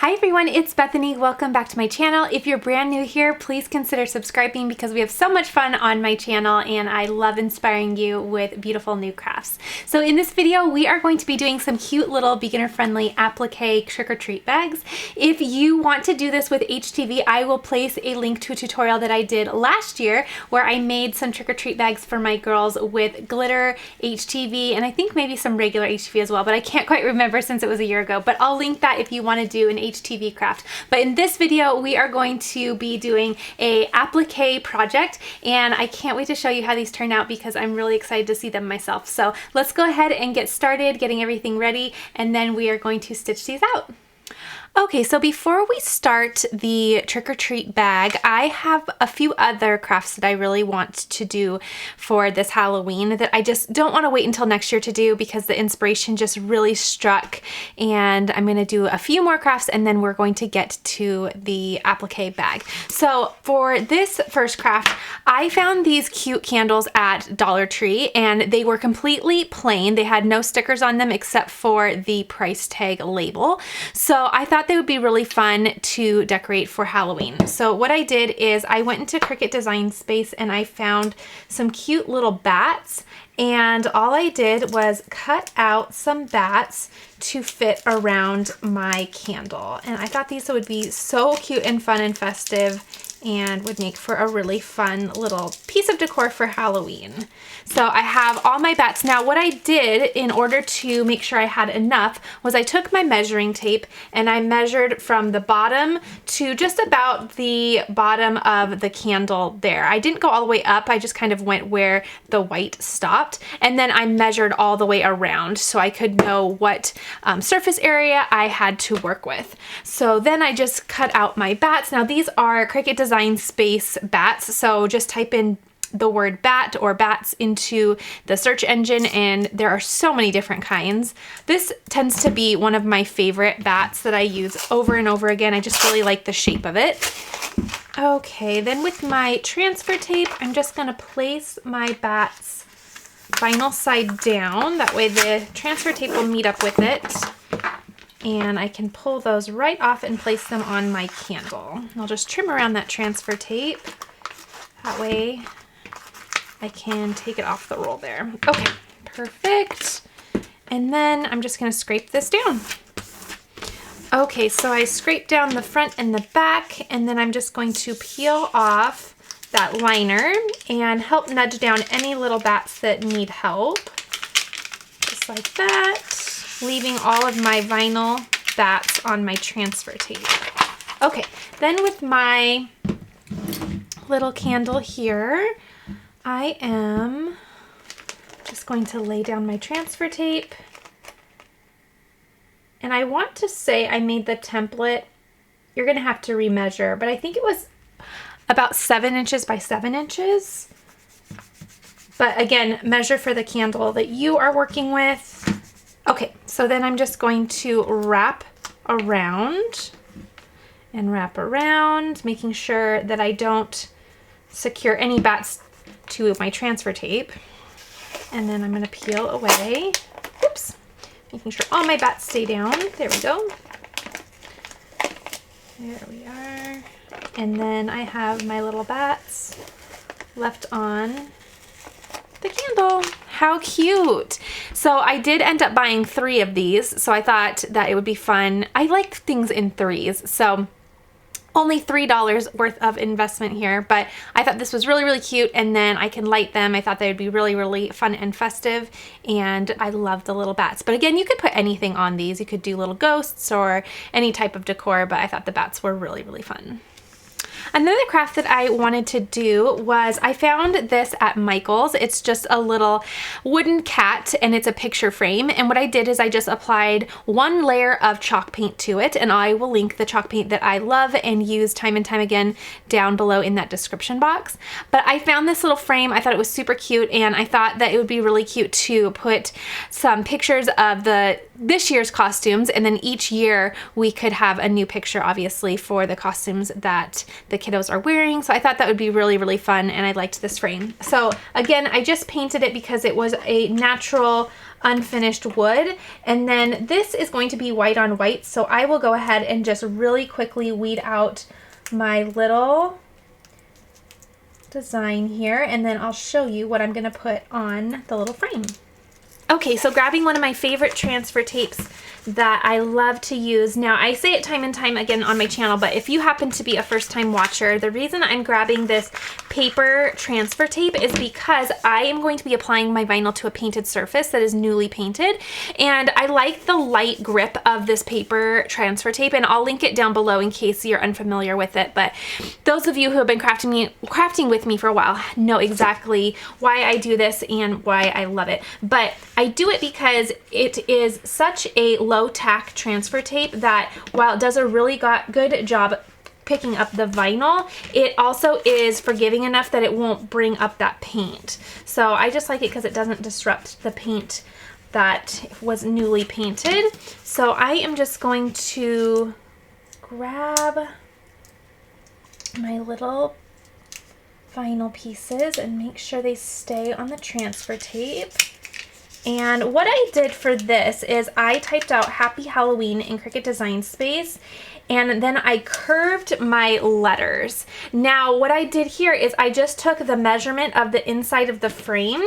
Hi everyone, it's Bethany. Welcome back to my channel. If you're brand new here, please consider subscribing because we have so much fun on my channel and I love inspiring you with beautiful new crafts. So in this video, we are going to be doing some cute little beginner-friendly applique trick-or-treat bags. If you want to do this with HTV, I will place a link to a tutorial that I did last year where I made some trick-or-treat bags for my girls with glitter, HTV, and I think maybe some regular HTV as well, but I can't quite remember since it was a year ago, but I'll link that if you want to do an HTV craft. But in this video, we are going to be doing a applique project, and I can't wait to show you how these turn out because I'm really excited to see them myself. So let's go ahead and get started getting everything ready, and then we are going to stitch these out. Okay, so before we start the trick-or-treat bag, I have a few other crafts that I really want to do for this Halloween that I just don't want to wait until next year to do because the inspiration just really struck, and I'm going to do a few more crafts and then we're going to get to the applique bag. So for this first craft, I found these cute candles at Dollar Tree and they were completely plain. They had no stickers on them except for the price tag label. So I thought they would be really fun to decorate for Halloween. So what I did is I went into Cricut Design Space and I found some cute little bats, and all I did was cut out some bats to fit around my candle. And I thought these would be so cute and fun and festive and would make for a really fun little piece of decor for Halloween. So I have all my bats. Now what I did in order to make sure I had enough was I took my measuring tape and I measured from the bottom to just about the bottom of the candle there. I didn't go all the way up, I just kind of went where the white stopped, and then I measured all the way around so I could know what surface area I had to work with. So then I just cut out my bats. Now these are Cricut Design Space bats, so just type in the word bat or bats into the search engine and there are so many different kinds. This tends to be one of my favorite bats that I use over and over again. I just really like the shape of it. Okay, then with my transfer tape, I'm just gonna place my bats vinyl side down. That way the transfer tape will meet up with it. And I can pull those right off and place them on my candle. I'll just trim around that transfer tape. That way I can take it off the roll there. Okay, perfect. And then I'm just gonna scrape this down. Okay, so I scraped down the front and the back, and then I'm just going to peel off that liner and help nudge down any little bats that need help. Just like that. Leaving all of my vinyl bats on my transfer tape. Okay, then with my little candle here, I am just going to lay down my transfer tape. And I want to say I made the template, you're gonna have to remeasure, but I think it was about 7 inches by 7 inches. But again, measure for the candle that you are working with. Okay, so then I'm just going to wrap around and wrap around, making sure that I don't secure any bats to my transfer tape. And then I'm gonna peel away. Oops, making sure all my bats stay down. There we go. There we are. And then I have my little bats left on the candle. How cute. So I did end up buying 3 of these, so I thought that it would be fun. I like things in threes, so only $3 worth of investment here, but I thought this was really, really cute, and then I can light them. I thought they would be really, really fun and festive, and I love the little bats. But again, you could put anything on these. You could do little ghosts or any type of decor, but I thought the bats were really, really fun. Another craft that I wanted to do was I found this at Michael's. It's just a little wooden cat and it's a picture frame. And what I did is I just applied 1 layer of chalk paint to it, and I will link the chalk paint that I love and use time and time again down below in that description box. But I found this little frame. I thought it was super cute, and I thought that it would be really cute to put some pictures of this year's costumes, and then each year we could have a new picture obviously for the costumes that the kiddos are wearing. So I thought that would be really, really fun, and I liked this frame. So again, I just painted it because it was a natural unfinished wood. And then this is going to be white on white, so I will go ahead and just really quickly weed out my little design here, and then I'll show you what I'm going to put on the little frame. Okay, so grabbing one of my favorite transfer tapes that I love to use. Now, I say it time and time again on my channel, but if you happen to be a first-time watcher, the reason I'm grabbing this paper transfer tape is because I am going to be applying my vinyl to a painted surface that is newly painted, and I like the light grip of this paper transfer tape, and I'll link it down below in case you're unfamiliar with it. But those of you who have been crafting with me for a while know exactly why I do this and why I love it. But I do it because it is such a low tack transfer tape that while it does a really good job picking up the vinyl, it also is forgiving enough that it won't bring up that paint. So I just like it because it doesn't disrupt the paint that was newly painted. So I am just going to grab my little vinyl pieces and make sure they stay on the transfer tape. And what I did for this is I typed out Happy Halloween in Cricut Design Space, and then I curved my letters. Now, what I did here is I just took the measurement of the inside of the frame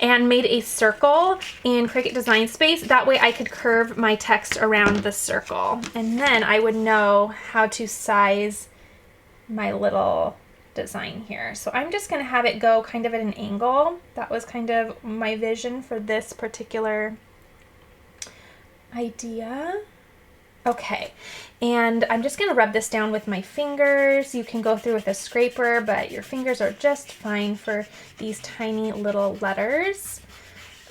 and made a circle in Cricut Design Space. That way I could curve my text around the circle. And then I would know how to size my little design here. So I'm just going to have it go kind of at an angle. That was kind of my vision for this particular idea. Okay, and I'm just going to rub this down with my fingers. You can go through with a scraper, but your fingers are just fine for these tiny little letters.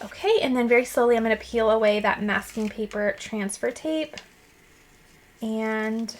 Okay, and then very slowly I'm going to peel away that masking paper transfer tape. And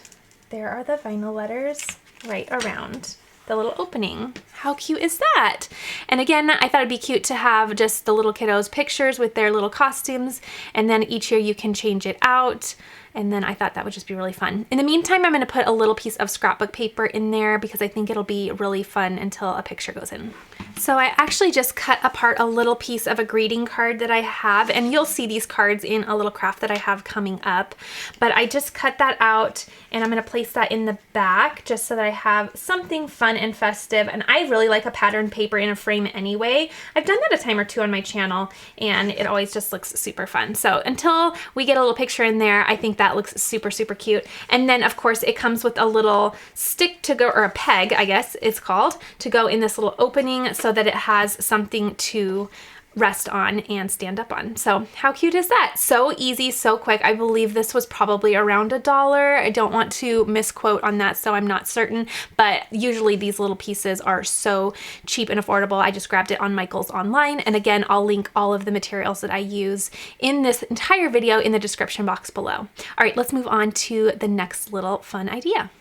there are the vinyl letters right around the little opening. How cute is that? And again, I thought it'd be cute to have just the little kiddos' pictures with their little costumes, and then each year you can change it out. And then I thought that would just be really fun. In the meantime, I'm going to put a little piece of scrapbook paper in there because I think it'll be really fun until a picture goes in. So I actually just cut apart a little piece of a greeting card that I have, and you'll see these cards in a little craft that I have coming up. But I just cut that out, and I'm going to place that in the back just so that I have something fun and festive. And I really like a patterned paper in a frame anyway. I've done that a time or two on my channel, and it always just looks super fun. So until we get a little picture in there, I think that looks super, super cute. And then of course it comes with a little stick to go, or a peg, I guess it's called, to go in this little opening so that it has something to rest on and stand up on. So how cute is that? So easy, so quick. I believe this was probably around $1. I don't want to misquote on that, so I'm not certain, but usually these little pieces are so cheap and affordable. I just grabbed it on Michael's online, and again, I'll link all of the materials that I use in this entire video in the description box below. All right, let's move on to the next little fun idea.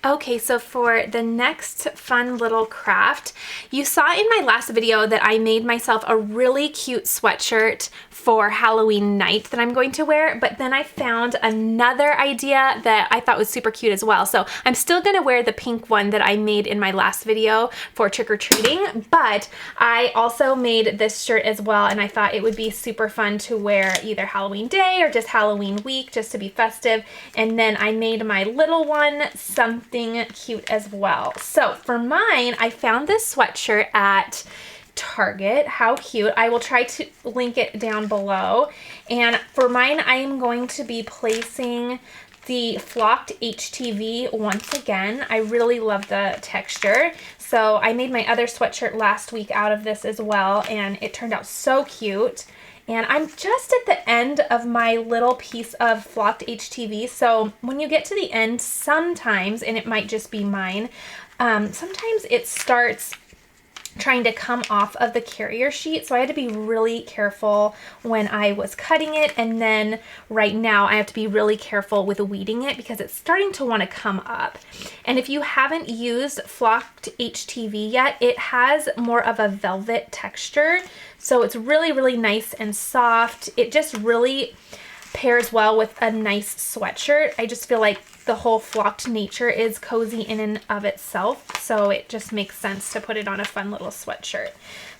Okay, so for the next fun little craft, you saw in my last video that I made myself a really cute sweatshirt for Halloween night that I'm going to wear, but then I found another idea that I thought was super cute as well. So I'm still gonna wear the pink one that I made in my last video for trick-or-treating, but I also made this shirt as well, and I thought it would be super fun to wear either Halloween day or just Halloween week, just to be festive. And then I made my little one something cute as well. So for mine, I found this sweatshirt at Target. How cute. I will try to link it down below. And for mine, I am going to be placing the flocked HTV once again. I really love the texture. So I made my other sweatshirt last week out of this as well, and it turned out so cute. And I'm just at the end of my little piece of flocked HTV. So when you get to the end, sometimes, and it might just be mine, sometimes it starts trying to come off of the carrier sheet. So I had to be really careful when I was cutting it. And then right now I have to be really careful with weeding it because it's starting to want to come up. And if you haven't used flocked HTV yet, it has more of a velvet texture. So it's really, really nice and soft. It just really pairs well with a nice sweatshirt. I just feel like the whole flocked nature is cozy in and of itself, so it just makes sense to put it on a fun little sweatshirt.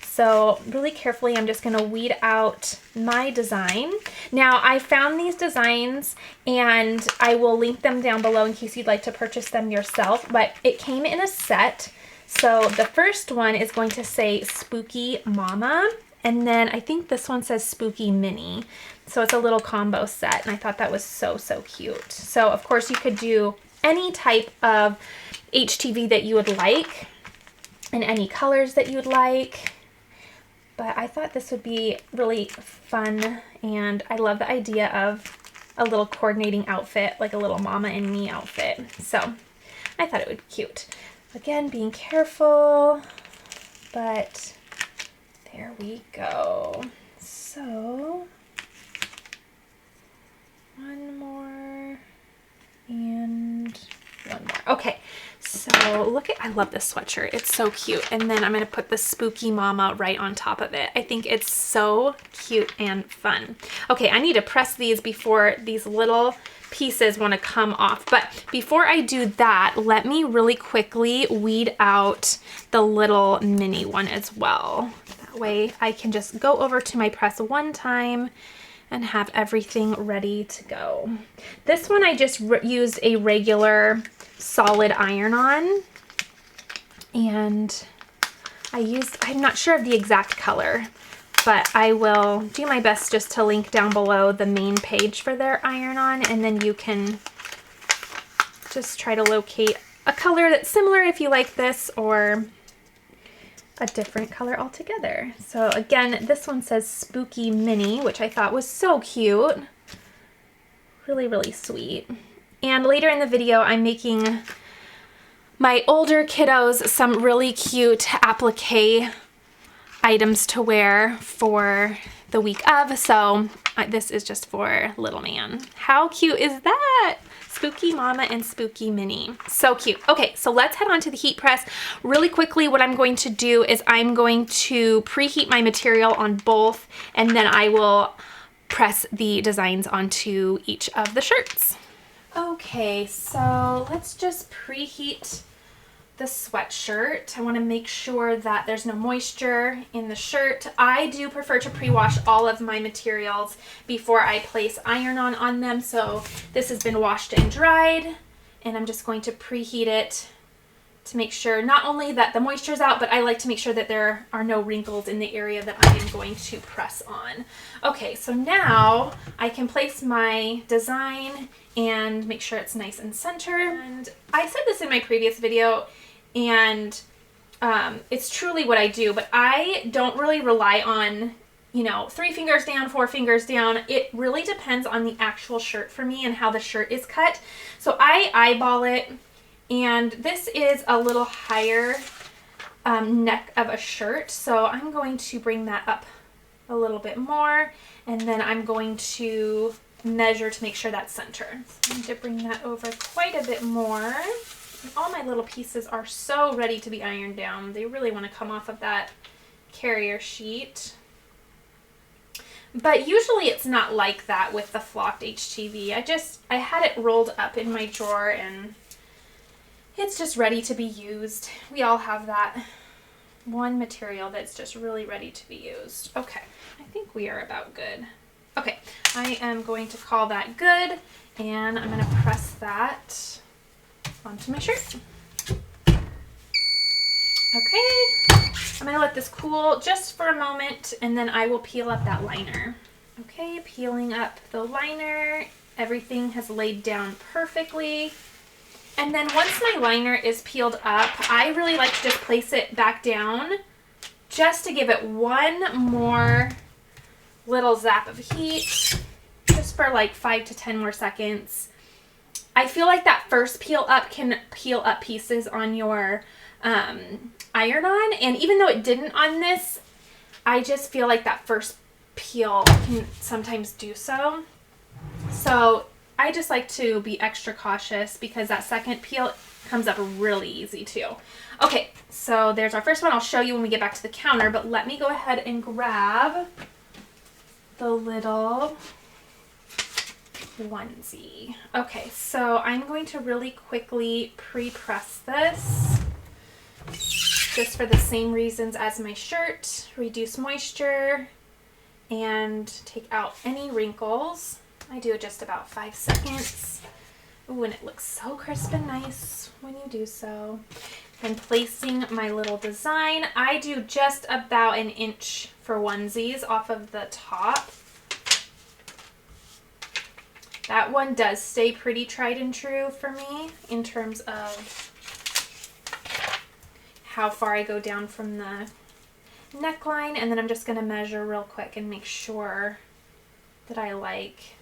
So really carefully, I'm just gonna weed out my design. Now, I found these designs and I will link them down below in case you'd like to purchase them yourself, but it came in a set. So the first one is going to say Spooky Mama, and then I think this one says Spooky Mini. So it's a little combo set, and I thought that was so, so cute. So of course you could do any type of HTV that you would like and any colors that you would like. But I thought this would be really fun, and I love the idea of a little coordinating outfit, like a little Mama and Me outfit. So I thought it would be cute. Again, being careful, but there we go. So one more and one more. Okay, so look at, I love this sweatshirt. It's so cute. And then I'm going to put the Spooky Mama right on top of it. I think it's so cute and fun. Okay, I need to press these before these little pieces want to come off. But before I do that, let me really quickly weed out the little mini one as well. That way I can just go over to my press one time and have everything ready to go. This one I just used a regular solid iron-on, and I'm not sure of the exact color, but I will do my best just to link down below the main page for their iron-on, and then you can just try to locate a color that's similar if you like this, or a different color altogether. So again, this one says Spooky Mini, which I thought was so cute. Really, really sweet. And later in the video, I'm making my older kiddos some really cute applique items to wear for the week of. So this is just for little man. How cute is that? Spooky Mama and Spooky Mini. So cute. Okay, so let's head on to the heat press. Really quickly, what I'm going to do is I'm going to preheat my material on both, and then I will press the designs onto each of the shirts. Okay, so let's just preheat the sweatshirt. I want to make sure that there's no moisture in the shirt. I do prefer to pre-wash all of my materials before I place iron-on on them. So this has been washed and dried, and I'm just going to preheat it to make sure not only that the moisture's out, but I like to make sure that there are no wrinkles in the area that I am going to press on. Okay, so now I can place my design and make sure it's nice and centered. And I said this in my previous video, and it's truly what I do, but I don't really rely on, you know, 3 fingers down, 4 fingers down. It really depends on the actual shirt for me and how the shirt is cut. So I eyeball it, and this is a little higher neck of a shirt, so I'm going to bring that up a little bit more, and then I'm going to measure to make sure that's centered. So I need to bring that over quite a bit more. And all my little pieces are so ready to be ironed down. They really want to come off of that carrier sheet. But usually it's not like that with the flocked HTV. I had it rolled up in my drawer, and it's just ready to be used. We all have that one material that's just really ready to be used. Okay, I think we are about good. Okay, I am going to call that good, and I'm going to press that onto my shirt. Okay, I'm going to let this cool just for a moment, and then I will peel up that liner. Okay, peeling up the liner. Everything has laid down perfectly. And then once my liner is peeled up, I really like to just place it back down just to give it one more little zap of heat, just for like 5 to 10 more seconds. I feel like that first peel up can peel up pieces on your iron-on, and even though it didn't on this, I just feel like that first peel can sometimes do so. So I just like to be extra cautious because that second peel comes up really easy too. Okay, so there's our first one. I'll show you when we get back to the counter, but let me go ahead and grab the little onesie. Okay, so I'm going to really quickly pre-press this just for the same reasons as my shirt. Reduce moisture and take out any wrinkles. I do it just about 5 seconds. Ooh, and it looks so crisp and nice when you do so. And placing my little design. I do just about an inch for onesies off of the top. That one does stay pretty tried and true for me in terms of how far I go down from the neckline, and then I'm just going to measure real quick and make sure that I like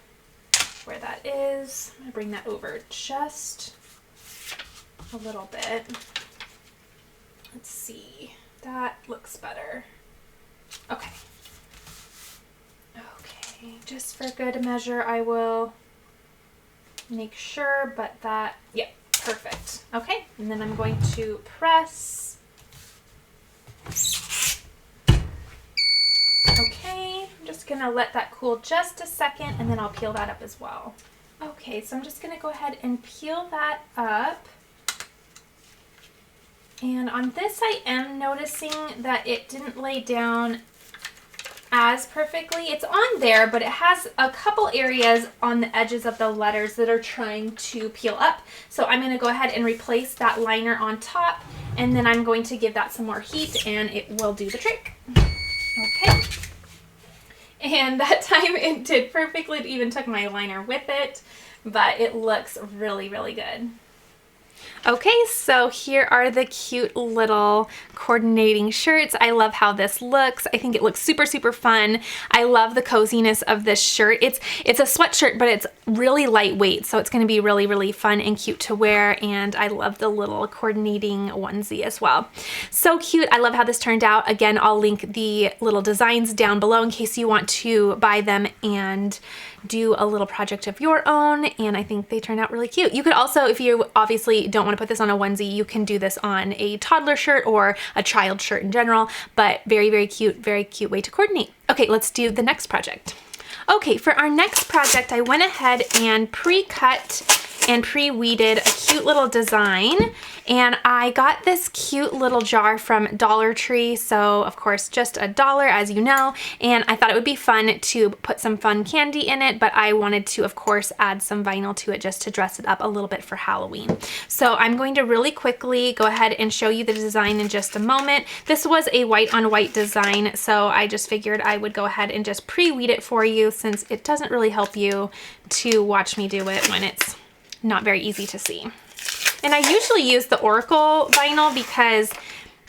where that is. I'm going to bring that over just a little bit. Let's see. That looks better. Okay. Okay, just for good measure, I will make sure, but that, yeah, perfect. Okay, and then I'm going to press. Okay, I'm just gonna let that cool just a second, and then I'll peel that up as well. Okay, so I'm just gonna go ahead and peel that up. And on this, I am noticing that it didn't lay down as perfectly. It's on there, but it has a couple areas on the edges of the letters that are trying to peel up. So I'm going to go ahead and replace that liner on top, and then I'm going to give that some more heat and it will do the trick. Okay. And that time it did perfectly. It even took my liner with it, but it looks really, really good. Okay, so here are the cute little coordinating shirts. I love how this looks. I think it looks super, super fun. I love the coziness of this shirt. It's a sweatshirt, but it's really lightweight, so it's going to be really, really fun and cute to wear, and I love the little coordinating onesie as well. So cute. I love how this turned out. Again, I'll link the little designs down below in case you want to buy them and do a little project of your own, and I think they turned out really cute. You could also, if you obviously don't want to put this on a onesie, you can do this on a toddler shirt or a child shirt in general, but very, very cute way to coordinate. Okay, let's do the next project. Okay, for our next project, I went ahead and pre-cut and pre-weeded a cute little design, and I got this cute little jar from Dollar Tree, so of course just $1, as you know, and I thought it would be fun to put some fun candy in it, but I wanted to of course add some vinyl to it just to dress it up a little bit for Halloween. So I'm going to really quickly go ahead and show you the design in just a moment. This was a white on white design, so I just figured I would go ahead and just pre-weed it for you, since it doesn't really help you to watch me do it when it's not very easy to see. And I usually use the Oracle vinyl because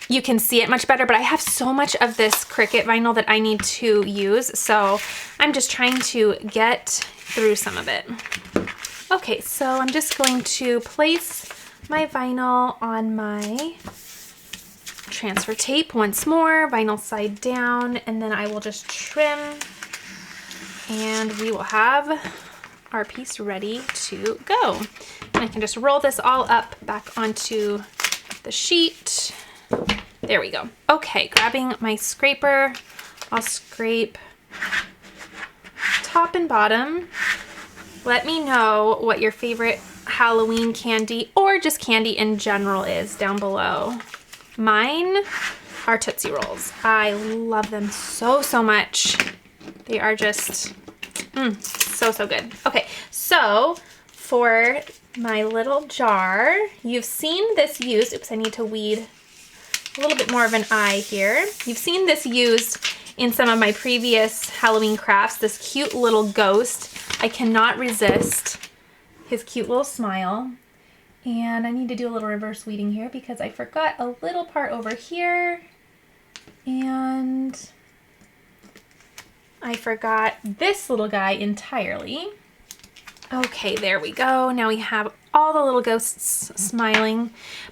you can see it much better, but I have so much of this Cricut vinyl that I need to use, so I'm just trying to get through some of it. Okay, so I'm just going to place my vinyl on my transfer tape once more, vinyl side down, and then I will just trim, and we will have our piece ready to go. And I can just roll this all up back onto the sheet. There we go. Okay, grabbing my scraper, I'll scrape top and bottom. Let me know what your favorite Halloween candy or just candy in general is down below. Mine are Tootsie Rolls. I love them so, so much. They are just so good. Okay, so for my little jar, you've seen this used. Oops, I need to weed a little bit more of an eye here. You've seen this used in some of my previous Halloween crafts, this cute little ghost. I cannot resist his cute little smile. And I need to do a little reverse weeding here because I forgot a little part over here. And I forgot this little guy entirely. Okay, there we go. Now we have all the little ghosts smiling.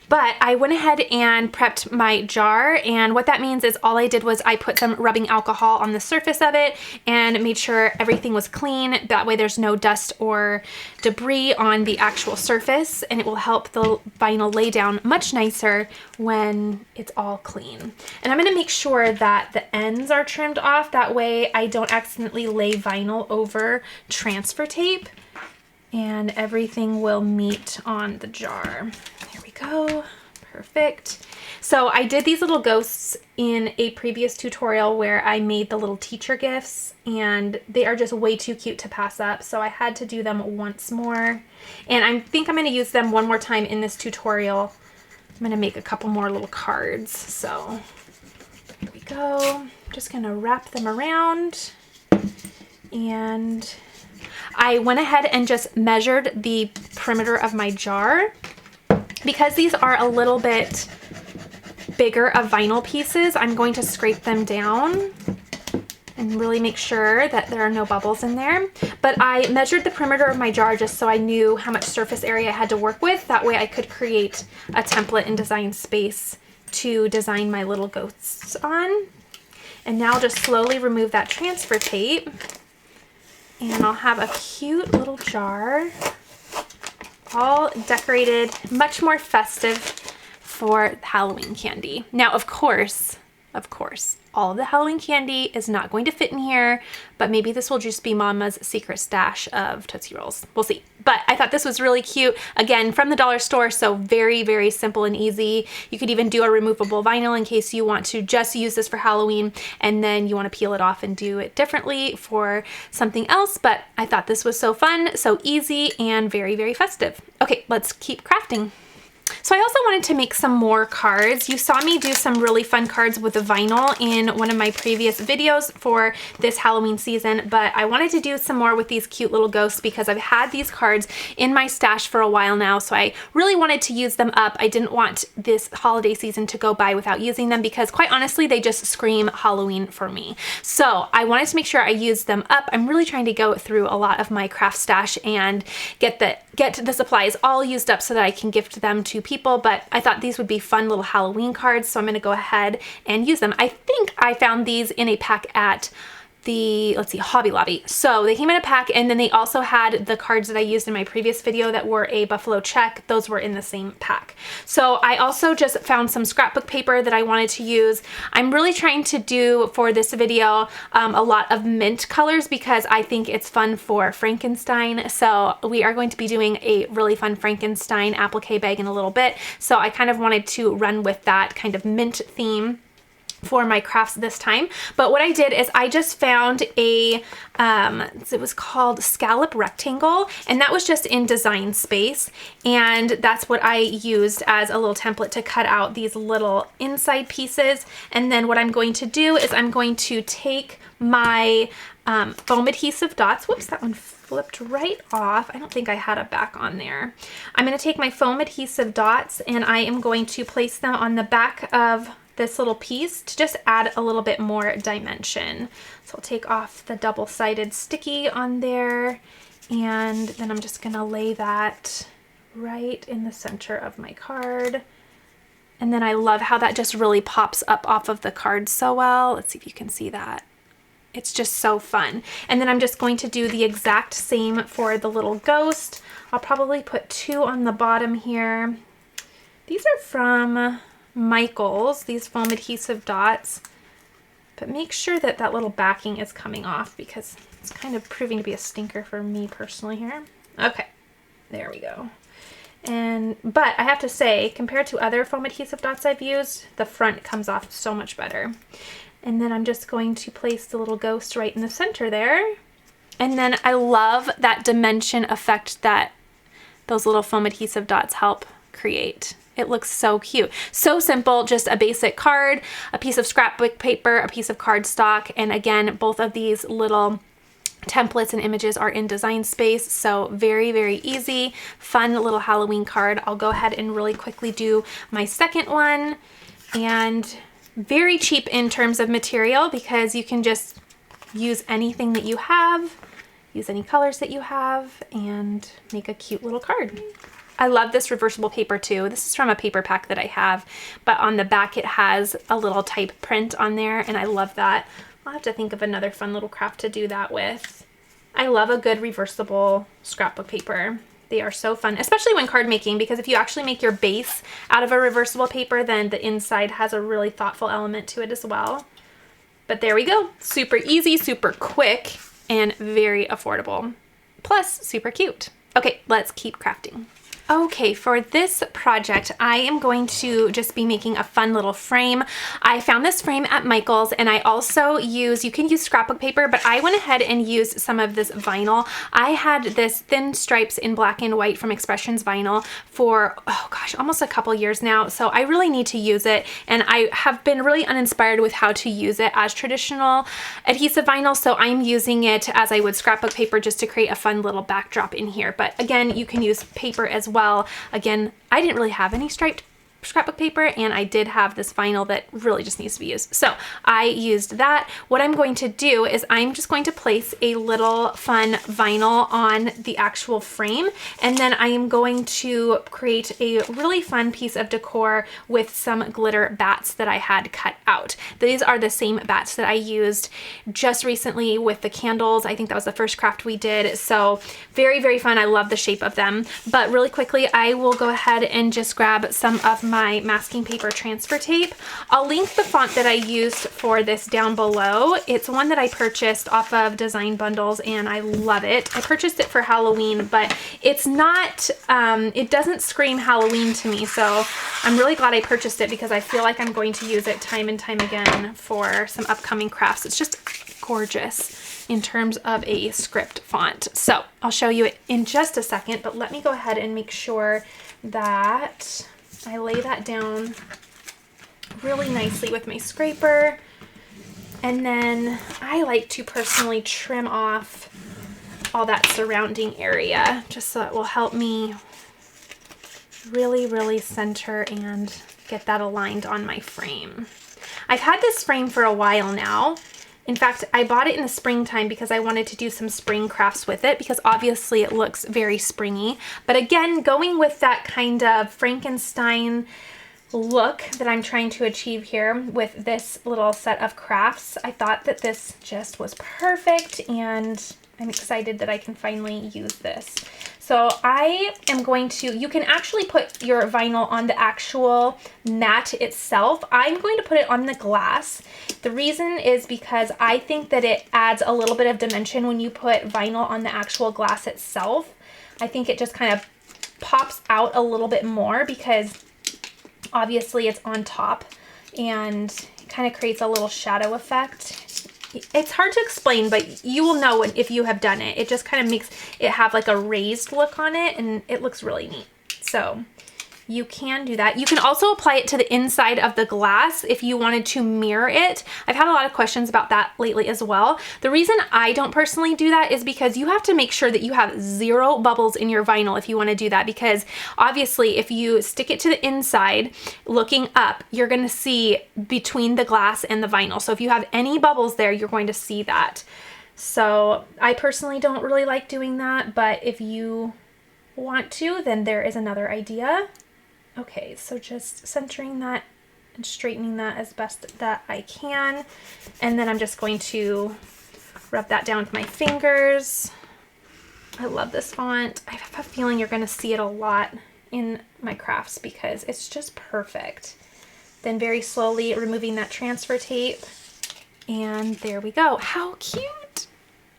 But I went ahead and prepped my jar, and what that means is all I did was I put some rubbing alcohol on the surface of it and made sure everything was clean. That way there's no dust or debris on the actual surface, and it will help the vinyl lay down much nicer when it's all clean. And I'm gonna make sure that the ends are trimmed off. That way I don't accidentally lay vinyl over transfer tape. and everything will meet on the jar. There we go. Perfect. So I did these little ghosts in a previous tutorial where I made the little teacher gifts, and they are just way too cute to pass up. So I had to do them once more, and I think I'm going to use them one more time in this tutorial. I'm going to make a couple more little cards. So there we go. I'm just going to wrap them around, and I went ahead and just measured the perimeter of my jar. Because these are a little bit bigger of vinyl pieces, I'm going to scrape them down and really make sure that there are no bubbles in there. But I measured the perimeter of my jar just so I knew how much surface area I had to work with. That way I could create a template and design space to design my little ghosts on. And now I'll just slowly remove that transfer tape, and I'll have a cute little jar, all decorated, much more festive for Halloween candy. Now, of course, all of the Halloween candy is not going to fit in here, but maybe this will just be Mama's secret stash of Tootsie Rolls. We'll see. But I thought this was really cute. Again, from the dollar store, so very, very simple and easy. You could even do a removable vinyl in case you want to just use this for Halloween and then you want to peel it off and do it differently for something else. But I thought this was so fun, so easy, and very, very festive. Okay, let's keep crafting. So I also wanted to make some more cards. You saw me do some really fun cards with the vinyl in one of my previous videos for this Halloween season, but I wanted to do some more with these cute little ghosts because I've had these cards in my stash for a while now, so I really wanted to use them up. I didn't want this holiday season to go by without using them because quite honestly, they just scream Halloween for me. So I wanted to make sure I used them up. I'm really trying to go through a lot of my craft stash and get the supplies all used up so that I can gift them to people, but I thought these would be fun little Halloween cards, so I'm going to go ahead and use them. I think I found these in a pack at the, let's see, Hobby Lobby. So they came in a pack, and then they also had the cards that I used in my previous video that were a buffalo check. Those were in the same pack. So I also just found some scrapbook paper that I wanted to use. I'm really trying to do for this video a lot of mint colors because I think it's fun for Frankenstein. So we are going to be doing a really fun Frankenstein applique bag in a little bit. So I kind of wanted to run with that kind of mint theme for my crafts this time. But what I did is I just found a, it was called Scallop Rectangle, and that was just in Design Space. And that's what I used as a little template to cut out these little inside pieces. And then what I'm going to do is I'm going to take my foam adhesive dots. Whoops, that one flipped right off. I don't think I had a back on there. I'm going to take my foam adhesive dots and I am going to place them on the back of this little piece to just add a little bit more dimension. So I'll take off the double-sided sticky on there, and then I'm just gonna lay that right in the center of my card. And then I love how that just really pops up off of the card so well. Let's see if you can see that. It's just so fun. And then I'm just going to do the exact same for the little ghost. I'll probably put 2 on the bottom here. These are from Michaels, these foam adhesive dots, but make sure that that little backing is coming off because it's kind of proving to be a stinker for me personally here. Okay, there we go. But I have to say, compared to other foam adhesive dots I've used, the front comes off so much better. And then I'm just going to place the little ghost right in the center there. And then I love that dimension effect that those little foam adhesive dots help create. It looks so cute. So simple, just a basic card, a piece of scrapbook paper, a piece of cardstock, and again, both of these little templates and images are in Design Space, so very, very easy, fun little Halloween card. I'll go ahead and really quickly do my second one, and very cheap in terms of material because you can just use anything that you have, use any colors that you have, and make a cute little card. I love this reversible paper too. This is from a paper pack that I have, but on the back it has a little type print on there, and I love that. I'll have to think of another fun little craft to do that with. I love a good reversible scrapbook paper. They are so fun, especially when card making, because if you actually make your base out of a reversible paper, then the inside has a really thoughtful element to it as well. But there we go. Super easy, super quick, and very affordable. Plus, super cute. Okay, let's keep crafting. Okay, for this project, I am going to just be making a fun little frame. I found this frame at Michael's, and I also you can use scrapbook paper, but I went ahead and used some of this vinyl. I had this thin stripes in black and white from Expressions Vinyl for, oh gosh, almost a couple years now, so I really need to use it, and I have been really uninspired with how to use it as traditional adhesive vinyl, so I'm using it as I would scrapbook paper just to create a fun little backdrop in here. But again, you can use paper as well. Again, I didn't really have any striped scrapbook paper, and I did have this vinyl that really just needs to be used. So I used that. What I'm going to do is I'm just going to place a little fun vinyl on the actual frame, and then I am going to create a really fun piece of decor with some glitter bats that I had cut out. These are the same bats that I used just recently with the candles. I think that was the first craft we did. So very, very fun. I love the shape of them. But really quickly, I will go ahead and just grab some of my masking paper transfer tape. I'll link the font that I used for this down below. It's one that I purchased off of Design Bundles, and I love it. I purchased it for Halloween, but it's not, it doesn't scream Halloween to me, so I'm really glad I purchased it because I feel like I'm going to use it time and time again for some upcoming crafts. It's just gorgeous in terms of a script font. So I'll show you it in just a second, but let me go ahead and make sure that I lay that down really nicely with my scraper. And then I like to personally trim off all that surrounding area just so it will help me really, really center and get that aligned on my frame. I've had this frame for a while now. In fact, I bought it in the springtime because I wanted to do some spring crafts with it because obviously it looks very springy. But again, going with that kind of Frankenstein look that I'm trying to achieve here with this little set of crafts, I thought that this just was perfect, and I'm excited that I can finally use this. So I am going to, you can actually put your vinyl on the actual mat itself. I'm going to put it on the glass. The reason is because I think that it adds a little bit of dimension when you put vinyl on the actual glass itself. I think it just kind of pops out a little bit more because obviously it's on top, and it kind of creates a little shadow effect. It's hard to explain, but you will know if you have done it. It just kind of makes it have like a raised look on it, and it looks really neat. So you can do that. You can also apply it to the inside of the glass if you wanted to mirror it. I've had a lot of questions about that lately as well. The reason I don't personally do that is because you have to make sure that you have 0 bubbles in your vinyl if you want to do that, because obviously if you stick it to the inside looking up, you're going to see between the glass and the vinyl. So if you have any bubbles there, you're going to see that. So I personally don't really like doing that, but if you want to, then there is another idea. Okay, so just centering that and straightening that as best that I can. And then I'm just going to rub that down with my fingers. I love this font. I have a feeling you're going to see it a lot in my crafts because it's just perfect. Then very slowly removing that transfer tape. And there we go. How cute!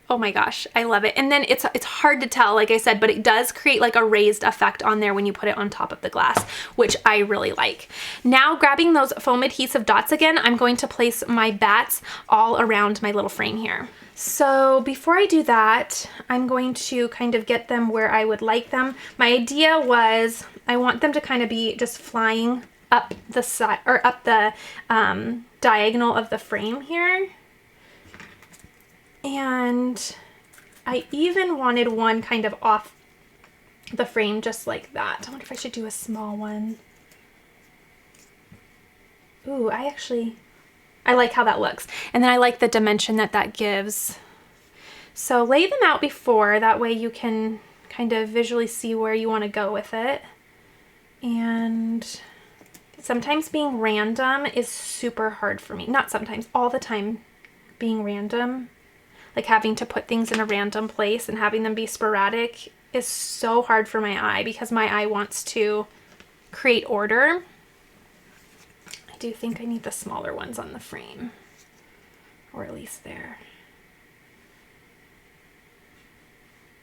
Oh my gosh, I love it. And then it's hard to tell, like I said, but it does create like a raised effect on there when you put it on top of the glass, which I really like. Now grabbing those foam adhesive dots again, I'm going to place my bats all around my little frame here. So before I do that, I'm going to kind of get them where I would like them. My idea was I want them to kind of be just flying up the side or up the diagonal of the frame here. And I even wanted one kind of off the frame just like that. I wonder if I should do a small one. Ooh, I like how that looks. And then I like the dimension that that gives. So lay them out before, that way you can kind of visually see where you want to go with it. And sometimes being random is super hard for me. Not sometimes, all the time being random. Like having to put things in a random place and having them be sporadic is so hard for my eye because my eye wants to create order. I do think I need the smaller ones on the frame, or at least there.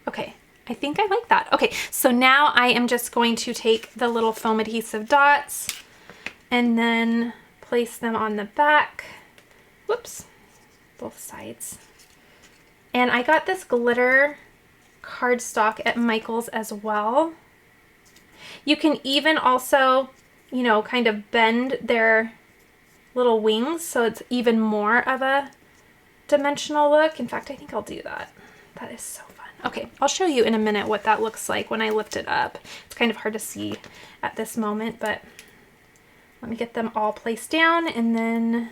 Okay, I think I like that. Okay, so now I am just going to take the little foam adhesive dots and then place them on the back. Whoops, both sides. And I got this glitter cardstock at Michael's as well. You can even also, you know, kind of bend their little wings so it's even more of a dimensional look. In fact, I think I'll do that. That is so fun. Okay, I'll show you in a minute what that looks like when I lift it up. It's kind of hard to see at this moment, but let me get them all placed down, and then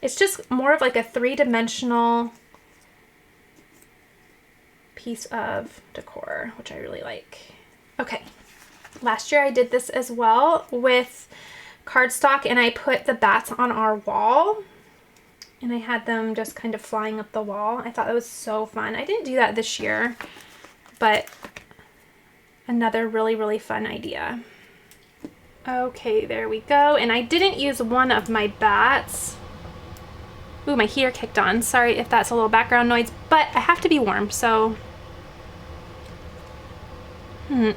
it's just more of like a three-dimensional piece of decor, which I really like. Okay, last year I did this as well with cardstock, and I put the bats on our wall, and I had them just kind of flying up the wall. I thought that was so fun. I didn't do that this year, but another really, really fun idea. Okay, there we go. And I didn't use one of my bats. Ooh, my heater kicked on. Sorry if that's a little background noise, but I have to be warm, so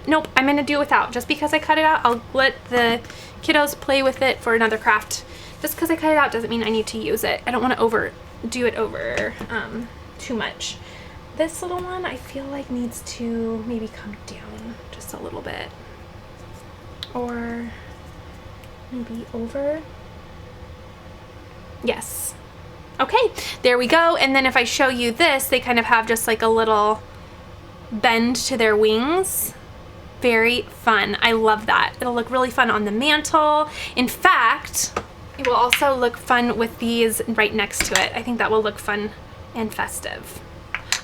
nope, I'm gonna do it without. Just because I cut it out, I'll let the kiddos play with it for another craft. Just because I cut it out doesn't mean I need to use it. I don't want to overdo it over too much. This little one I feel like needs to maybe come down just a little bit. Or maybe over. Yes. Okay, there we go. And then if I show you this, they kind of have just like a little bend to their wings. Very fun. I love that. It'll look really fun on the mantle. In fact, it will also look fun with these right next to it. I think that will look fun and festive.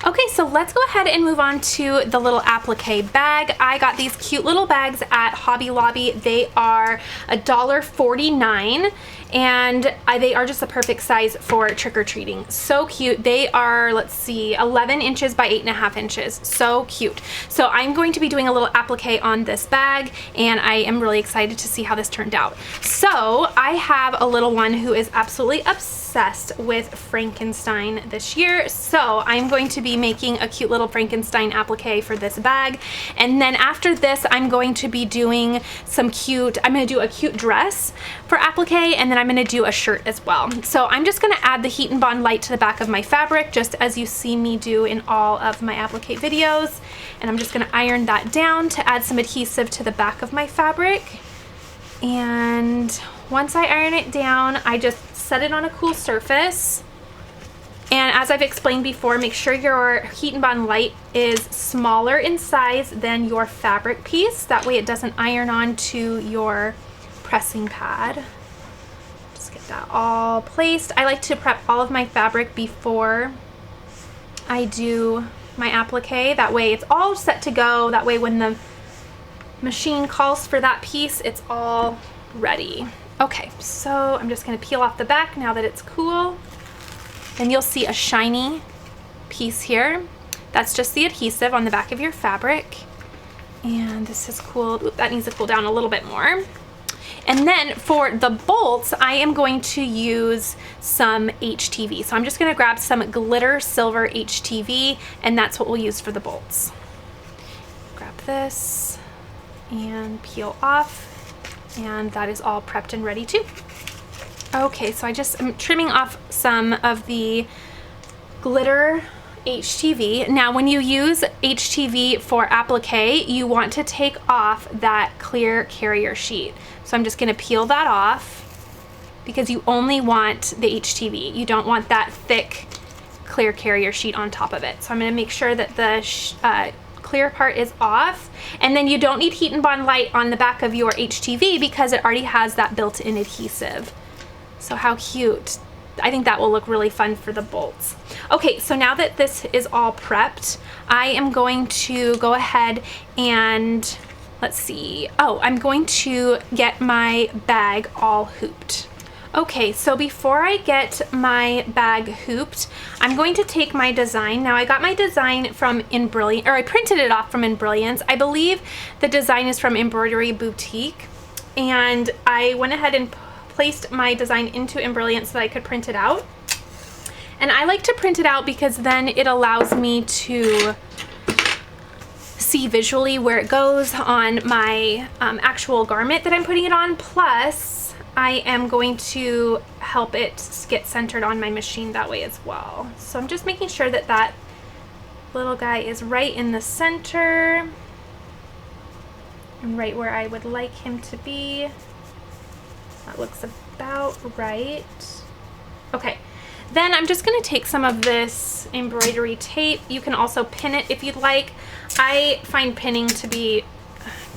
Okay, so let's go ahead and move on to the little applique bag. I got these cute little bags at Hobby Lobby. They are $1.49, and they are just the perfect size for trick-or-treating. So cute. They are, let's see, 11 inches by 8.5 inches. So cute. So I'm going to be doing a little applique on this bag, and I am really excited to see how this turned out. So I have a little one who is absolutely obsessed with Frankenstein this year. So I'm going to be making a cute little Frankenstein applique for this bag. And then after this, I'm going to be doing I'm going to do a cute dress for applique, and then I'm going to do a shirt as well. So I'm just going to add the Heat and Bond light to the back of my fabric, just as you see me do in all of my applique videos. And I'm just going to iron that down to add some adhesive to the back of my fabric. And once I iron it down, I just set it on a cool surface. And as I've explained before, make sure your Heat and Bond light is smaller in size than your fabric piece. That way it doesn't iron onto your pressing pad. Just get that all placed. I like to prep all of my fabric before I do my applique. That way it's all set to go. That way when the machine calls for that piece, it's all ready. Okay, so I'm just gonna peel off the back now that it's cool. And you'll see a shiny piece here. That's just the adhesive on the back of your fabric. And this is cool. Oop, that needs to cool down a little bit more. And then for the bolts, I am going to use some HTV. So I'm just gonna grab some glitter silver HTV, and that's what we'll use for the bolts. Grab this and peel off. And that is all prepped and ready too. Okay, so I'm trimming off some of the glitter HTV. Now, when you use HTV for applique, you want to take off that clear carrier sheet. So I'm just gonna peel that off because you only want the HTV. You don't want that thick clear carrier sheet on top of it. So I'm gonna make sure that the clear part is off. And then you don't need Heat and Bond light on the back of your HTV because it already has that built-in adhesive. So how cute. I think that will look really fun for the bolts. Okay, so now that this is all prepped, I am going to go ahead and, let's see. Oh, I'm going to get my bag all hooped. Okay, so before I get my bag hooped, I'm going to take my design. Now I got my design from Embrilliance, or I printed it off from Embrilliance. I believe the design is from Embroidery Boutique. And I went ahead and placed my design into Embrilliance so that I could print it out. And I like to print it out because then it allows me to see visually where it goes on my actual garment that I'm putting it on. Plus, I am going to help it get centered on my machine that way as well. So I'm just making sure that that little guy is right in the center and right where I would like him to be. That looks about right. Okay, then I'm just gonna take some of this embroidery tape. You can also pin it if you'd like. I find pinning to be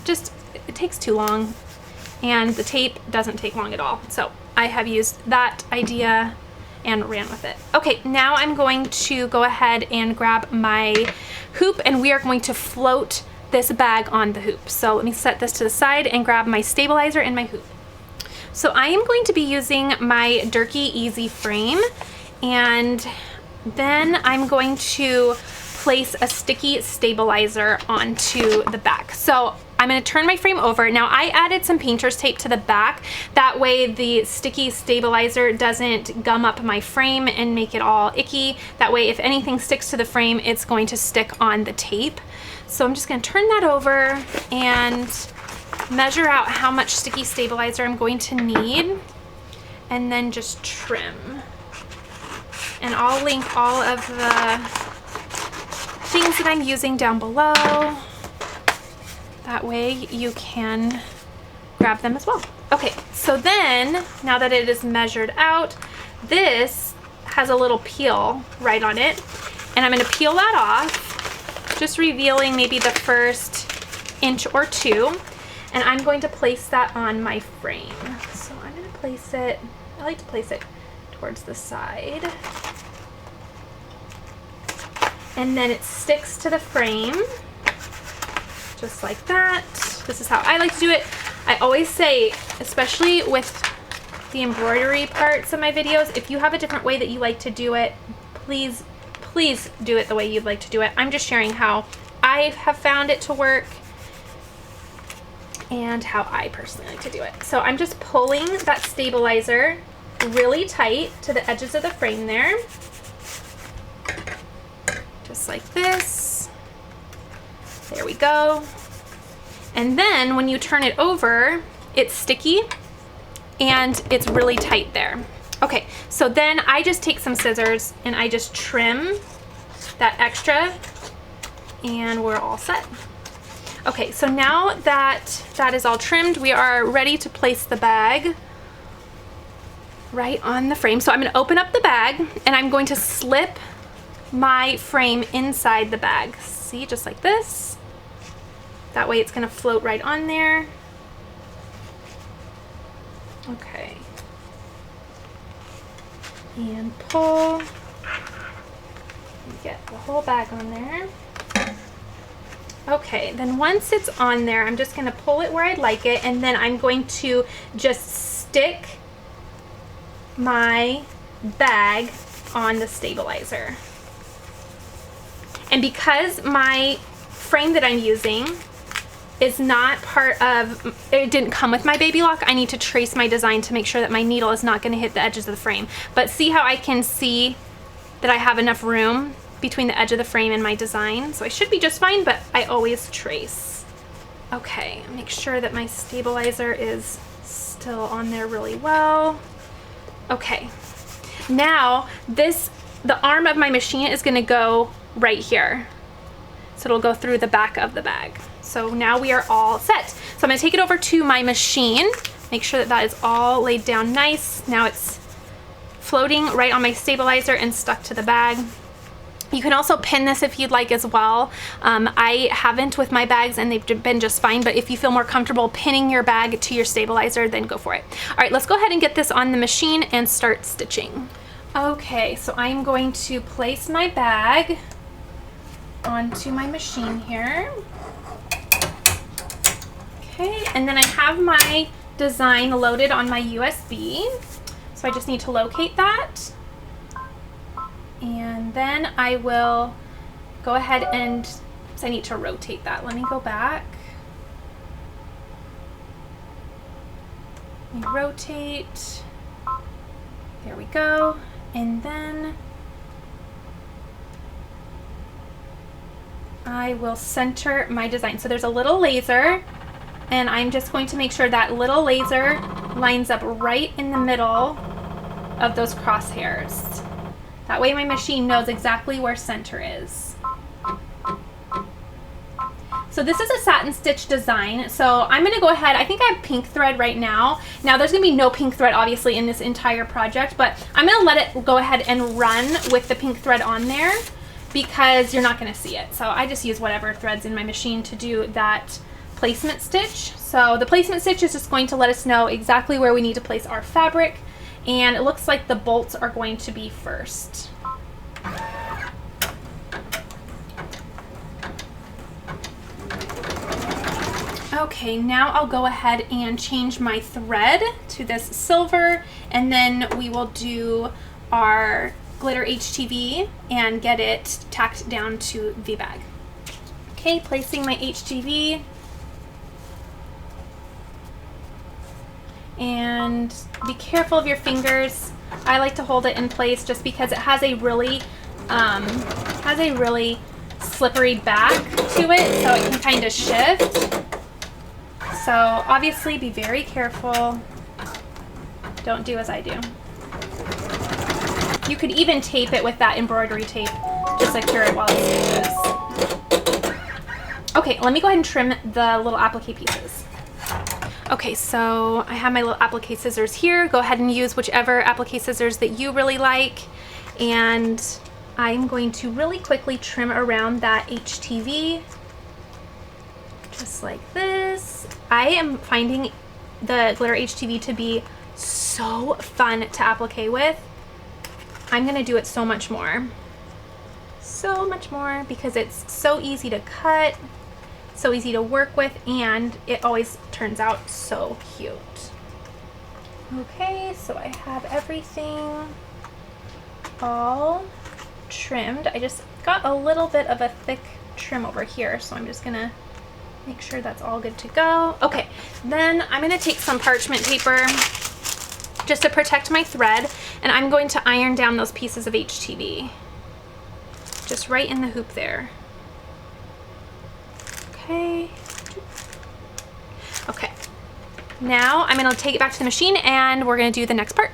just, it takes too long, and the tape doesn't take long at all. So I have used that idea and ran with it. Okay, now I'm going to go ahead and grab my hoop, and we are going to float this bag on the hoop. So let me set this to the side and grab my stabilizer and my hoop. So I am going to be using my Durkee Easy frame, and then I'm going to place a sticky stabilizer onto the back. So I'm going to turn my frame over. Now I added some painter's tape to the back. That way the sticky stabilizer doesn't gum up my frame and make it all icky. That way if anything sticks to the frame, it's going to stick on the tape. So I'm just going to turn that over and measure out how much sticky stabilizer I'm going to need, and then just trim. And I'll link all of the things that I'm using down below. That way you can grab them as well. Okay, so then now that it is measured out, this has a little peel right on it, and I'm going to peel that off, just revealing maybe the first inch or two. And I'm going to place that on my frame. So I'm going to place it, I like to place it towards the side. And then it sticks to the frame, just like that. This is how I like to do it. I always say, especially with the embroidery parts of my videos, if you have a different way that you like to do it, please, please do it the way you'd like to do it. I'm just sharing how I have found it to work and how I personally like to do it. So I'm just pulling that stabilizer really tight to the edges of the frame there. Just like this. There we go. And then when you turn it over, it's sticky and it's really tight there. Okay, so then I just take some scissors and I just trim that extra and we're all set. Okay, so now that that is all trimmed, we are ready to place the bag right on the frame. So I'm going to open up the bag and I'm going to slip my frame inside the bag. See, just like this. That way it's going to float right on there. Okay. And pull. Get the whole bag on there. Okay, then once it's on there, I'm just going to pull it where I'd like it, and then I'm going to just stick my bag on the stabilizer. And because my frame that I'm using is not part of, it didn't come with my Babylock, I need to trace my design to make sure that my needle is not going to hit the edges of the frame. But see how I can see that I have enough room between the edge of the frame and my design? So I should be just fine, but I always trace. Okay, make sure that my stabilizer is still on there really well. Okay, now the arm of my machine is going to go right here. So it'll go through the back of the bag. So now we are all set. So I'm going to take it over to my machine, make sure that that is all laid down nice. Now it's floating right on my stabilizer and stuck to the bag. You can also pin this if you'd like as well. I haven't with my bags and they've been just fine, but if you feel more comfortable pinning your bag to your stabilizer, then go for it. All right, let's go ahead and get this on the machine and start stitching. Okay, so I'm going to place my bag onto my machine here. Okay, and then I have my design loaded on my USB. So I just need to locate that. And then I will go ahead and, so I need to rotate that. Let me go back. Let me rotate. There we go. And then I will center my design. So there's a little laser, and I'm just going to make sure that little laser lines up right in the middle of those crosshairs. That way my machine knows exactly where center is. So this is a satin stitch design. So I'm gonna go ahead, I think I have pink thread right now. Now there's gonna be no pink thread obviously in this entire project, but I'm gonna let it go ahead and run with the pink thread on there because you're not gonna see it. So I just use whatever threads in my machine to do that placement stitch. So the placement stitch is just going to let us know exactly where we need to place our fabric, and it looks like the bolts are going to be first. Okay, now I'll go ahead and change my thread to this silver, and then we will do our glitter HTV and get it tacked down to the bag. Okay, placing my HTV. And be careful of your fingers. I like to hold it in place just because it has a really slippery back to it, so it can kind of shift. So obviously be very careful. Don't do as I do. You could even tape it with that embroidery tape to secure it while it stitches. Okay, let me go ahead and trim the little applique pieces. Okay, so I have my little applique scissors here. Go ahead and use whichever applique scissors that you really like. And I'm going to really quickly trim around that HTV. Just like this. I am finding the glitter HTV to be so fun to applique with. I'm gonna do it so much more because it's so easy to cut, so easy to work with, and it always turns out so cute. Okay, so I have everything all trimmed. I just got a little bit of a thick trim over here, so I'm just gonna make sure that's all good to go. Okay, then I'm gonna take some parchment paper just to protect my thread, and I'm going to iron down those pieces of HTV. Just right in the hoop there. Okay. Okay. Now I'm gonna take it back to the machine and we're gonna do the next part.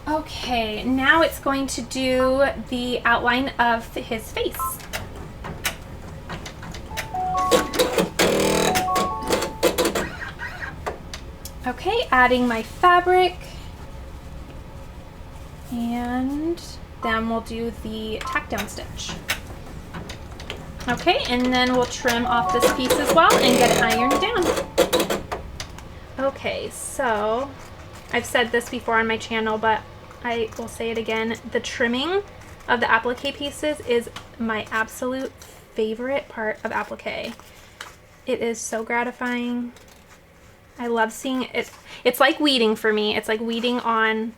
Okay, now it's going to do the outline of his face. Okay, adding my fabric, and then we'll do the tack down stitch. Okay, and then we'll trim off this piece as well and get it ironed down. Okay, so I've said this before on my channel, but I will say it again. The trimming of the applique pieces is my absolute favorite part of applique. It is so gratifying. I love seeing it. It's like weeding for me. It's like weeding on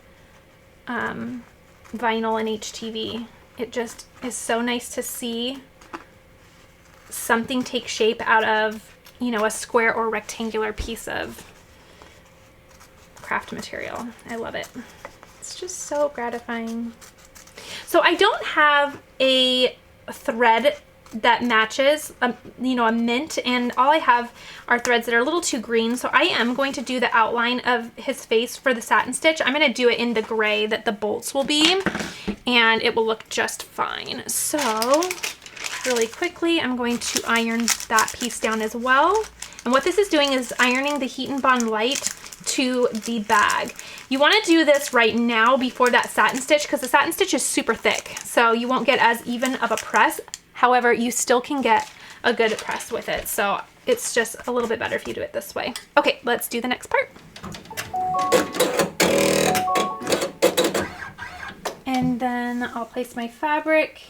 vinyl and HTV. It just is so nice to see something take shape out of, you know, a square or rectangular piece of craft material. I love it. It's just so gratifying. So I don't have a thread that matches, you know, a mint, and all I have are threads that are a little too green, so I am going to do the outline of his face for the satin stitch. I'm going to do it in the gray that the bolts will be, and it will look just fine. So really quickly I'm going to iron that piece down as well, and what this is doing is ironing the Heat and Bond Light to the bag. You want to do this right now before that satin stitch because the satin stitch is super thick, so you won't get as even of a press. However, you still can get a good press with it, so it's just a little bit better if you do it this way. Okay, let's do the next part. And then I'll place my fabric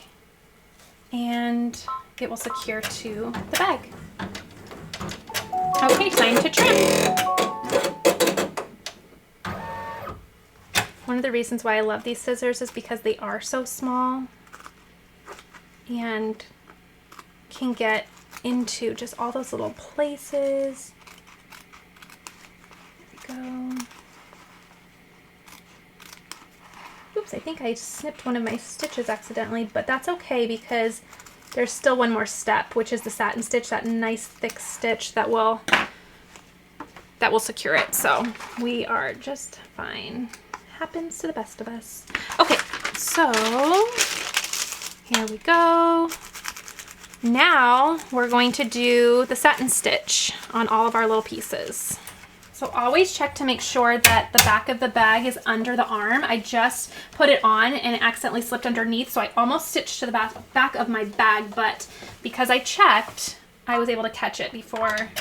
and it will secure to the bag. Okay, time to trim. One of the reasons why I love these scissors is because they are so small and can get into just all those little places. There we go. Oops, I think I snipped one of my stitches accidentally, but that's okay because there's still one more step, which is the satin stitch, that nice thick stitch that will secure it. So we are just fine. Happens to the best of us. Okay, so here we go. Now we're going to do the satin stitch on all of our little pieces. So always check to make sure that the back of the bag is under the arm. I just put it on and it accidentally slipped underneath, so I almost stitched to the back of my bag, but because I checked, I was able to catch it before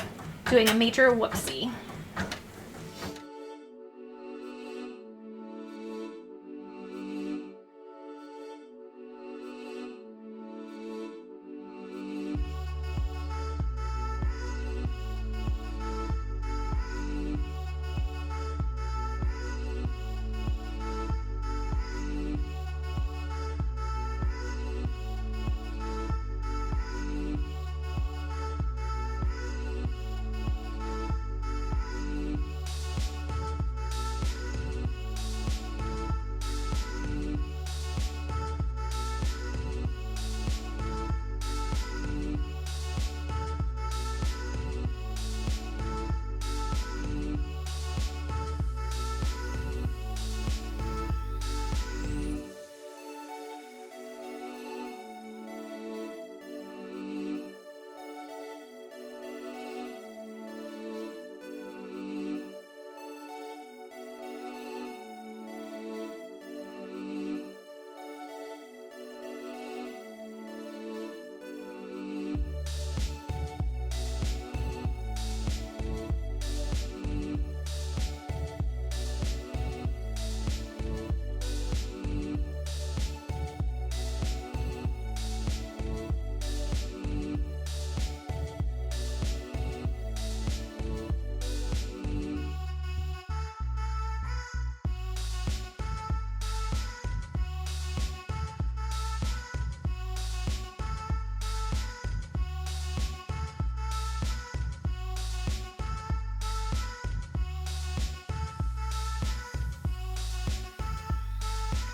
doing a major whoopsie.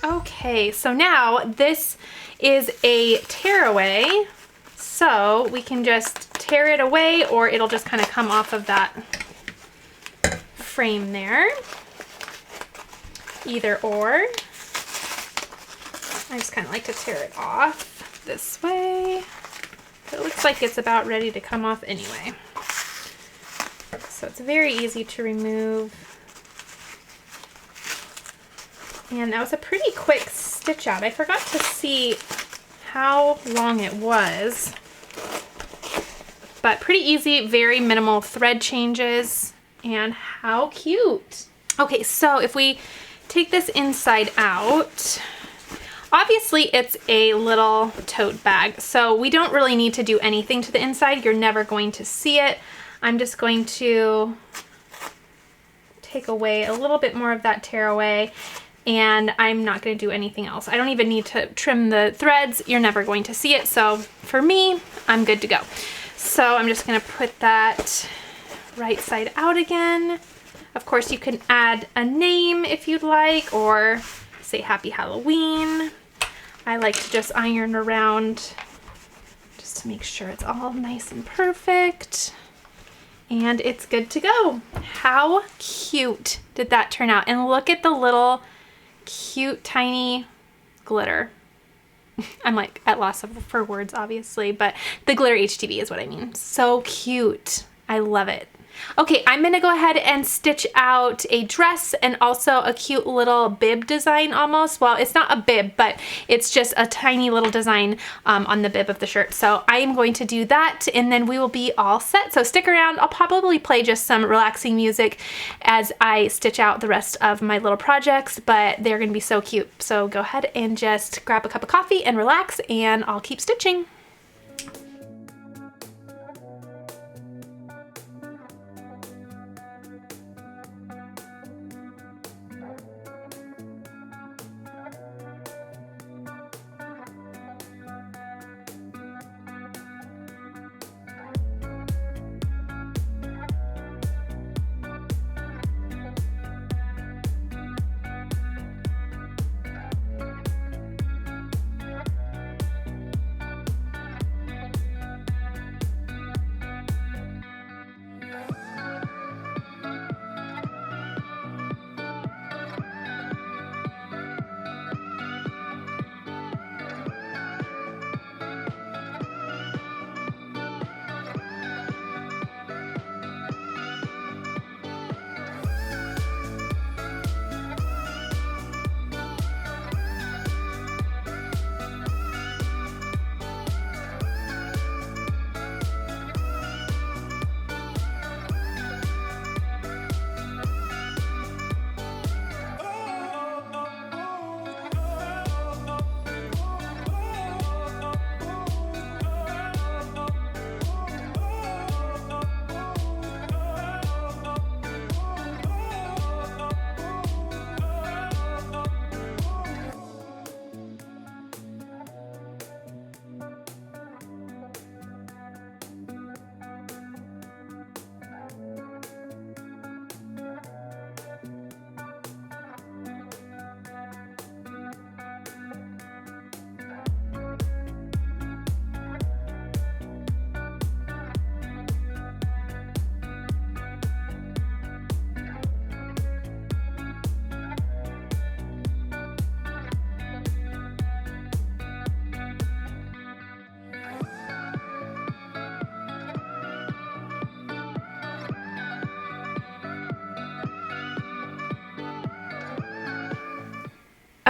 Okay, so now this is a tearaway, so we can just tear it away or it'll just kind of come off of that frame there. Either or. I just kind of like to tear it off this way. It looks like it's about ready to come off anyway. So it's very easy to remove. And that was a pretty quick stitch out. I forgot to see how long it was, but pretty easy, very minimal thread changes, and how cute. Okay, so if we take this inside out, obviously it's a little tote bag, so we don't really need to do anything to the inside. You're never going to see it. I'm just going to take away a little bit more of that tearaway, and I'm not going to do anything else. I don't even need to trim the threads. You're never going to see it. So for me, I'm good to go. So I'm just going to put that right side out again. Of course, you can add a name if you'd like, or say Happy Halloween. I like to just iron around just to make sure it's all nice and perfect. And it's good to go. How cute did that turn out? And look at the little cute tiny glitter. I'm like at loss for words, obviously, but the glitter HTV is what I mean. So cute. I love it. Okay, I'm gonna go ahead and stitch out a dress and also a cute little bib design almost. Well, it's not a bib, but it's just a tiny little design on the bib of the shirt. So I am going to do that and then we will be all set. So stick around. I'll probably play just some relaxing music as I stitch out the rest of my little projects, but they're gonna be so cute. So go ahead and just grab a cup of coffee and relax, and I'll keep stitching.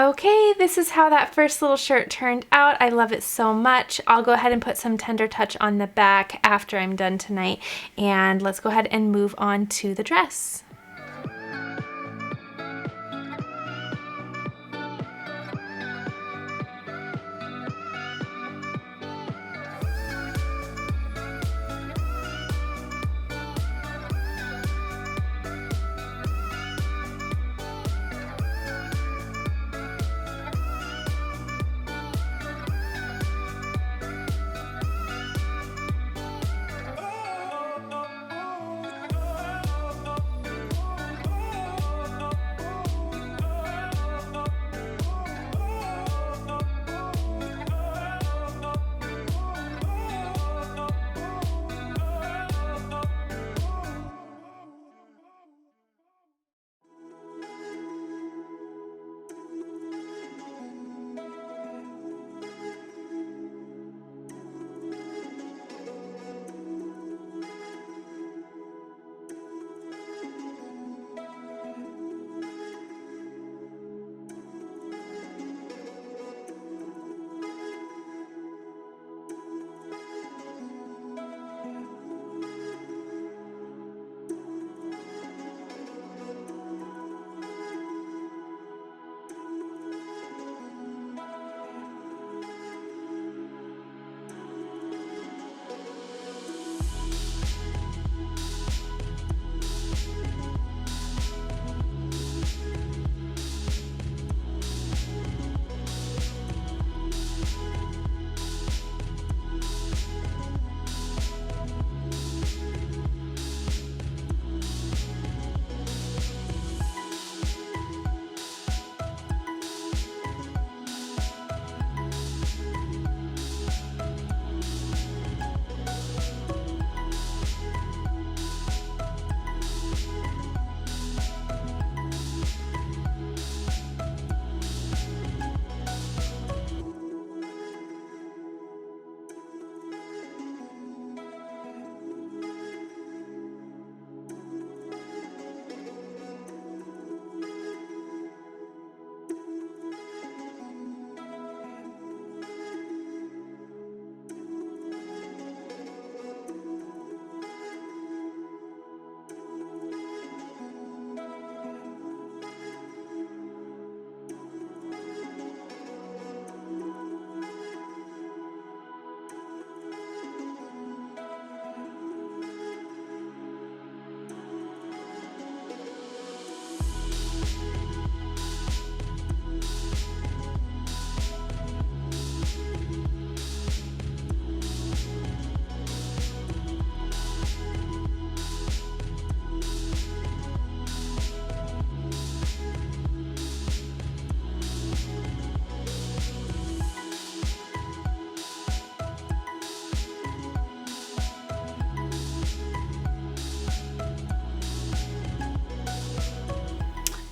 Okay, this is how that first little shirt turned out. I love it so much. I'll go ahead and put some Tender Touch on the back after I'm done tonight. And let's go ahead and move on to the dress.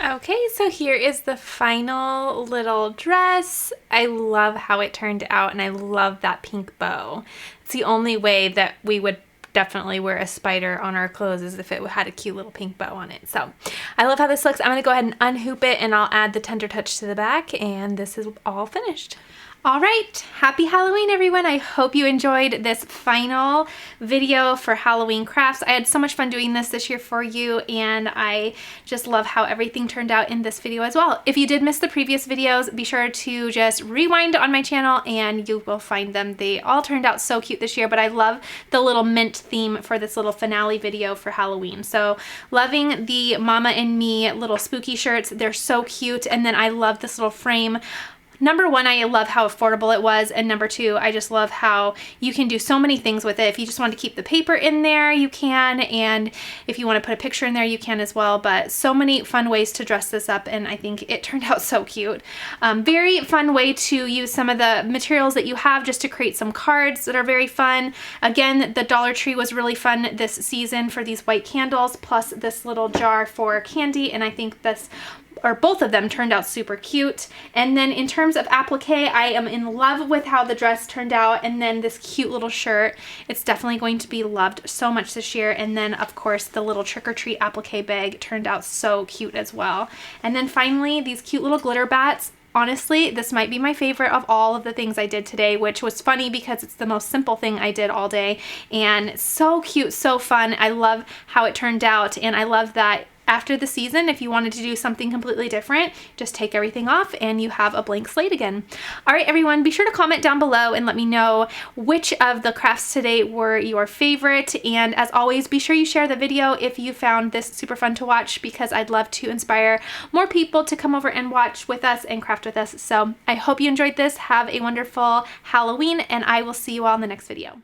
Okay, so here is the final little dress. I love how it turned out, and I love that pink bow. It's the only way that we would definitely wear a spider on our clothes is if it had a cute little pink bow on it. So I love how this looks. I'm going to go ahead and unhoop it, and I'll add the Tender Touch to the back, and this is all finished. All right, happy Halloween, everyone. I hope you enjoyed this final video for Halloween crafts. I had so much fun doing this year for you, and I just love how everything turned out in this video as well. If you did miss the previous videos, be sure to just rewind on my channel and you will find them. They all turned out so cute this year, but I love the little mint theme for this little finale video for Halloween. So loving the Mama and Me little spooky shirts. They're so cute, and then I love this little frame. Number one, I love how affordable it was, and number two, I just love how you can do so many things with it. If you just want to keep the paper in there, you can, and if you want to put a picture in there, you can as well, but so many fun ways to dress this up, and I think it turned out so cute. Very fun way to use some of the materials that you have just to create some cards that are very fun. Again, the Dollar Tree was really fun this season for these white candles, plus this little jar for candy, and I think this or both of them turned out super cute. And then in terms of applique, I am in love with how the dress turned out, and then this cute little shirt. It's definitely going to be loved so much this year. And then of course the little trick or treat applique bag turned out so cute as well. And then finally these cute little glitter bats. honestly, this might be my favorite of all of the things I did today, which was funny because it's the most simple thing I did all day, and so cute, so fun. I love how it turned out, and I love that after the season, if you wanted to do something completely different, just take everything off and you have a blank slate again. All right, everyone, be sure to comment down below and let me know which of the crafts today were your favorite. And as always, be sure you share the video if you found this super fun to watch, because I'd love to inspire more people to come over and watch with us and craft with us. So I hope you enjoyed this. Have a wonderful Halloween, and I will see you all in the next video.